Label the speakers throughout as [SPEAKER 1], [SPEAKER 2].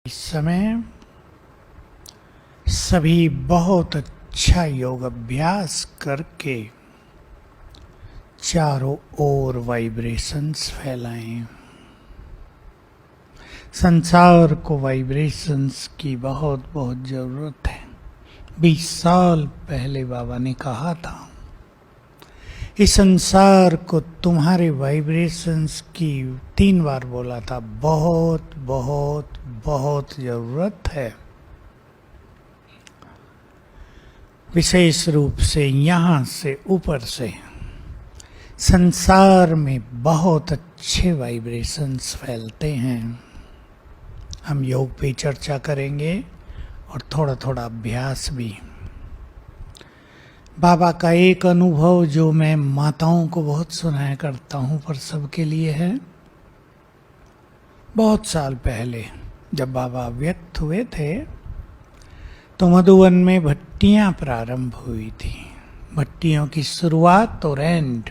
[SPEAKER 1] इस समय सभी बहुत अच्छा योग अभ्यास करके चारों ओर वाइब्रेशंस फैलाएं। संसार को वाइब्रेशंस की बहुत बहुत जरूरत है। 20 साल पहले बाबा ने कहा था, इस संसार को तुम्हारे वाइब्रेशंस की 3 बार बोला था, बहुत बहुत बहुत जरूरत है। विशेष रूप से यहाँ से ऊपर से संसार में बहुत अच्छे वाइब्रेशंस फैलते हैं। हम योग पे चर्चा करेंगे और थोड़ा थोड़ा अभ्यास भी। बाबा का एक अनुभव जो मैं माताओं को बहुत सुनाया करता हूँ पर सबके लिए है। बहुत साल पहले जब बाबा व्यक्त हुए थे तो मधुबन में भट्टियां प्रारंभ हुई थी। भट्टियों की शुरुआत और एंड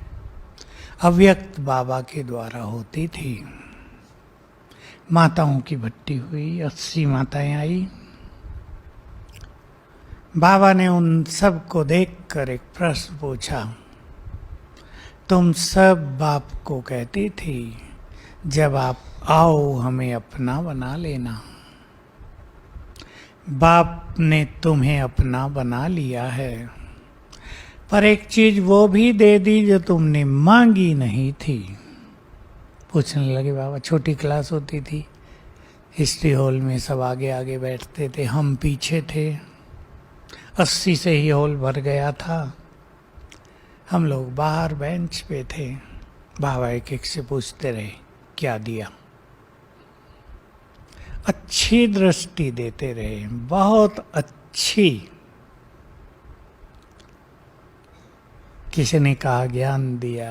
[SPEAKER 1] अव्यक्त बाबा के द्वारा होती थी। माताओं की भट्टी हुई, 80 माताएं आई। बाबा ने उन सब को देखकर एक प्रश्न पूछा, तुम सब बाप को कहती थी जब आप आओ हमें अपना बना लेना। बाप ने तुम्हें अपना बना लिया है, पर एक चीज वो भी दे दी जो तुमने मांगी नहीं थी। पूछने लगे बाबा। छोटी क्लास होती थी, हिस्ट्री हॉल में सब आगे आगे बैठते थे, हम पीछे थे। 80 से ही हॉल भर गया था, हम लोग बाहर बेंच पे थे। बाबा एक एक से पूछते रहे, क्या दिया? अच्छी दृष्टि देते रहे, बहुत अच्छी। किसी ने कहा ज्ञान दिया,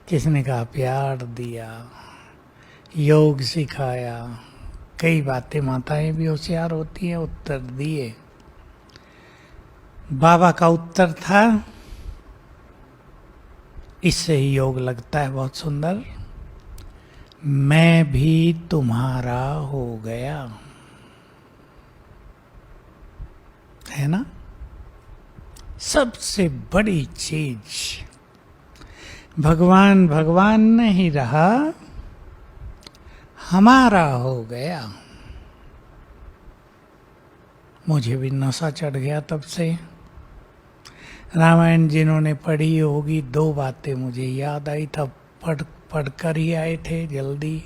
[SPEAKER 1] किसी ने कहा प्यार दिया, योग सिखाया। कई बातें माताएं भी होशियार होती हैं, उत्तर दिए। बाबा का उत्तर था, इससे ही योग लगता है बहुत सुंदर, मैं भी तुम्हारा हो गया। है ना? सबसे बड़ी चीज, भगवान भगवान नहीं रहा, हमारा हो गया। मुझे भी नशा चढ़ गया तब से। रामायण जिन्होंने पढ़ी होगी, 2 बातें मुझे याद आई, तब पढ़कर ही आए थे जल्दी।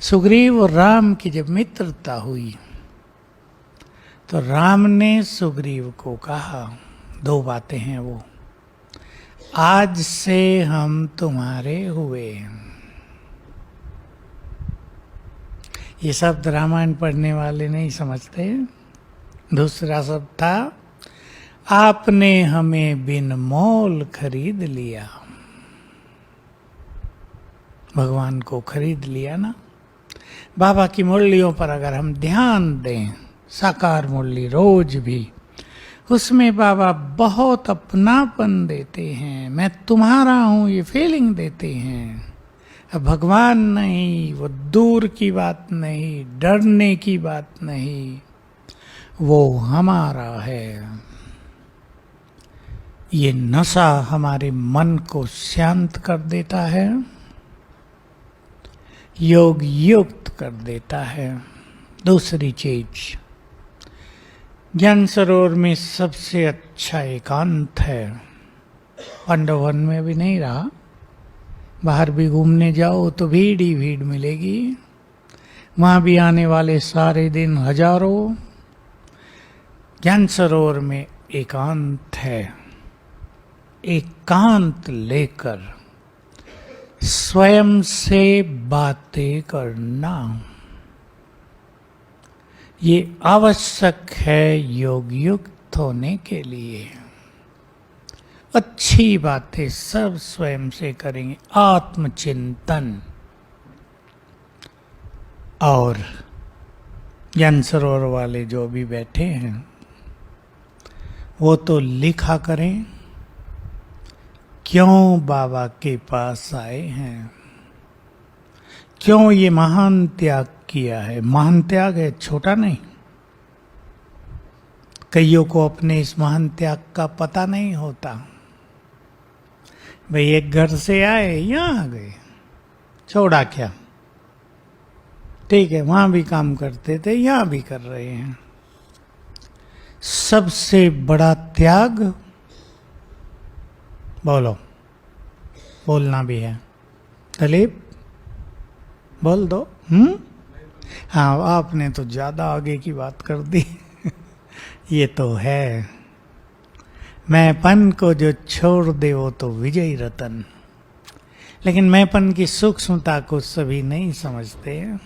[SPEAKER 1] सुग्रीव और राम की जब मित्रता हुई तो राम ने सुग्रीव को कहा, 2 बातें हैं वो, आज से हम तुम्हारे हुए। ये शब्द रामायण पढ़ने वाले नहीं समझते। दूसरा शब्द था, आपने हमें बिन मोल खरीद लिया। भगवान को खरीद लिया ना। बाबा की मुरलियों पर अगर हम ध्यान दें, साकार मुरली रोज भी, उसमें बाबा बहुत अपनापन देते हैं। मैं तुम्हारा हूं ये फीलिंग देते हैं। अब भगवान नहीं, वो दूर की बात नहीं, डरने की बात नहीं, वो हमारा है। ये नशा हमारे मन को शांत कर देता है, योग युक्त कर देता है। दूसरी चीज, ज्ञान सरोवर में सबसे अच्छा एकांत है। पांडव वन में भी नहीं रहा, बाहर भी घूमने जाओ तो भीड़ ही भीड़ मिलेगी। वहां भी आने वाले सारे दिन हजारों। ज्ञान सरोवर में एकांत है। एकांत लेकर स्वयं से बातें करना, ये आवश्यक है योग युक्त होने के लिए। अच्छी बातें सब स्वयं से करेंगे, आत्मचिंतन। और ज्ञान सरोवर वाले जो भी बैठे हैं वो तो लिखा करें, क्यों बाबा के पास आए हैं, क्यों ये महान त्याग किया है? महान त्याग है, छोटा नहीं। कईयों को अपने इस महान त्याग का पता नहीं होता। भाई एक घर से आए, यहां आ गए, छोड़ा क्या? ठीक है, वहां भी काम करते थे, यहां भी कर रहे हैं। सबसे बड़ा त्याग, बोलो, बोलना भी है। दलीप बोल दो। हाँ, आपने तो ज्यादा आगे की बात कर दी। ये तो है, मैंपन को जो छोड़ दे वो तो विजयी रतन। लेकिन मैंपन की सूक्ष्मता को सभी नहीं समझते।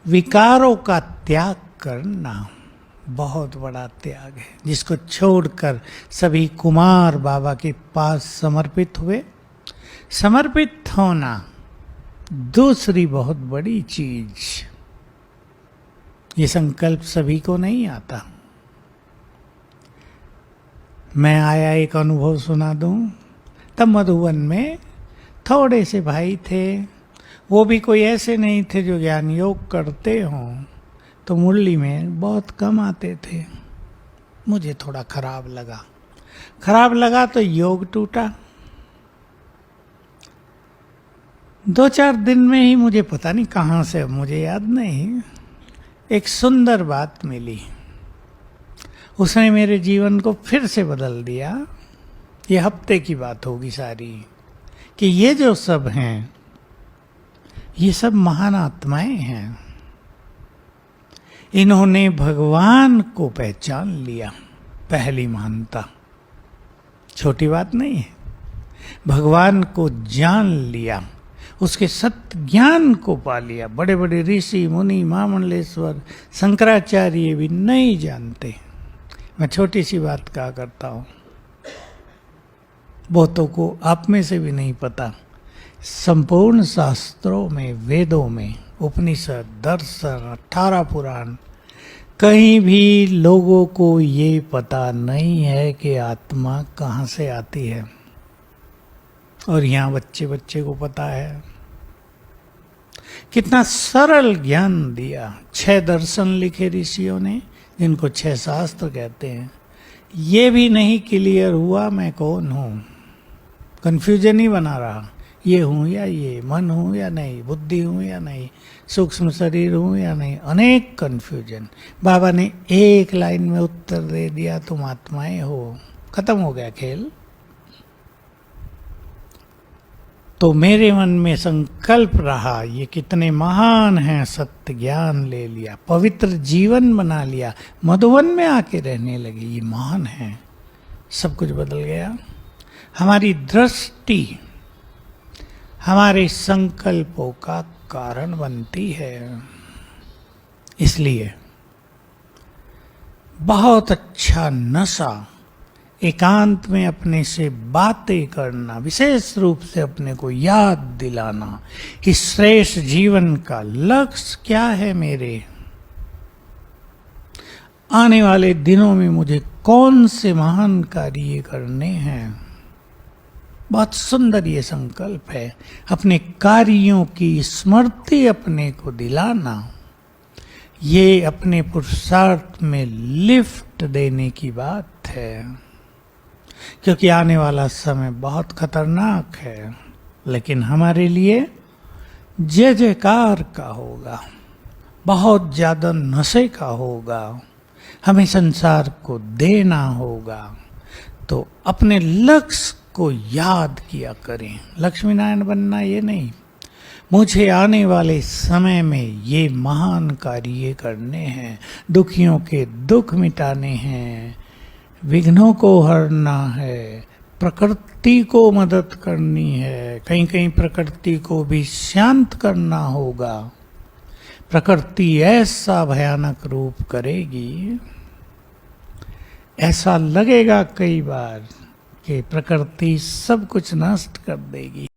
[SPEAKER 1] विकारों का त्याग करना बहुत बड़ा त्याग है, जिसको छोड़कर सभी कुमार बाबा के पास समर्पित हुए। समर्पित होना दूसरी बहुत बड़ी चीज। ये संकल्प सभी को नहीं आता। मैं आया एक अनुभव सुना दूं। तब मधुबन में थोड़े से भाई थे, वो भी कोई ऐसे नहीं थे जो ज्ञान योग करते हों, तो मुरली में बहुत कम आते थे। मुझे थोड़ा खराब लगा तो योग टूटा। 2-4 दिन में ही मुझे पता नहीं कहाँ से, मुझे याद नहीं, एक सुंदर बात मिली। उसने मेरे जीवन को फिर से बदल दिया। ये हफ्ते की बात होगी सारी, कि ये जो सब हैं, ये सब महान आत्माएं हैं। इन्होंने भगवान को पहचान लिया। पहली महानता, छोटी बात नहीं है। भगवान को जान लिया, उसके सत्य ज्ञान को पा लिया। बड़े बड़े ऋषि मुनि, महामंडलेश्वर, शंकराचार्य भी नहीं जानते। मैं छोटी सी बात कहा करता हूं, बहुतों को आप में से भी नहीं पता। संपूर्ण शास्त्रों में, वेदों में, उपनिषद, दर्शन, 18 पुराण, कहीं भी लोगों को ये पता नहीं है कि आत्मा कहाँ से आती है। और यहाँ बच्चे बच्चे को पता है। कितना सरल ज्ञान दिया। 6 दर्शन लिखे ऋषियों ने, जिनको 6 शास्त्र कहते हैं। ये भी नहीं क्लियर हुआ मैं कौन हूं, कंफ्यूजन ही बना रहा। ये हूं या ये, मन हूं या नहीं, बुद्धि हूं या नहीं, सूक्ष्म शरीर हूं या नहीं, अनेक कंफ्यूजन। बाबा ने एक लाइन में उत्तर दे दिया, तुम आत्माएं हो। खत्म हो गया खेल। तो मेरे मन में संकल्प रहा, ये कितने महान हैं, सत्य ज्ञान ले लिया, पवित्र जीवन बना लिया, मधुबन में आके रहने लगे, ये महान हैं। सब कुछ बदल गया। हमारी दृष्टि हमारे संकल्पों का कारण बनती है। इसलिए बहुत अच्छा नशा एकांत में अपने से बातें करना, विशेष रूप से अपने को याद दिलाना, इस श्रेष्ठ जीवन का लक्ष्य क्या है मेरे, आने वाले दिनों में मुझे कौन से महान कार्य करने हैं। बहुत सुंदर ये संकल्प है। अपने कार्यों की स्मृति अपने को दिलाना, ये अपने पुरुषार्थ में लिफ्ट देने की बात है। क्योंकि आने वाला समय बहुत खतरनाक है, लेकिन हमारे लिए जय जयकार का होगा, बहुत ज्यादा नशे का होगा। हमें संसार को देना होगा, तो अपने लक्ष्य को याद किया करें। लक्ष्मी नारायण बनना ये नहीं, मुझे आने वाले समय में ये महान कार्य करने हैं, दुखियों के दुख मिटाने हैं, विघ्नों को हरना है, प्रकृति को मदद करनी है, कहीं कहीं प्रकृति को भी शांत करना होगा। प्रकृति ऐसा भयानक रूप करेगी, ऐसा लगेगा कई बार कि प्रकृति सब कुछ नष्ट कर देगी।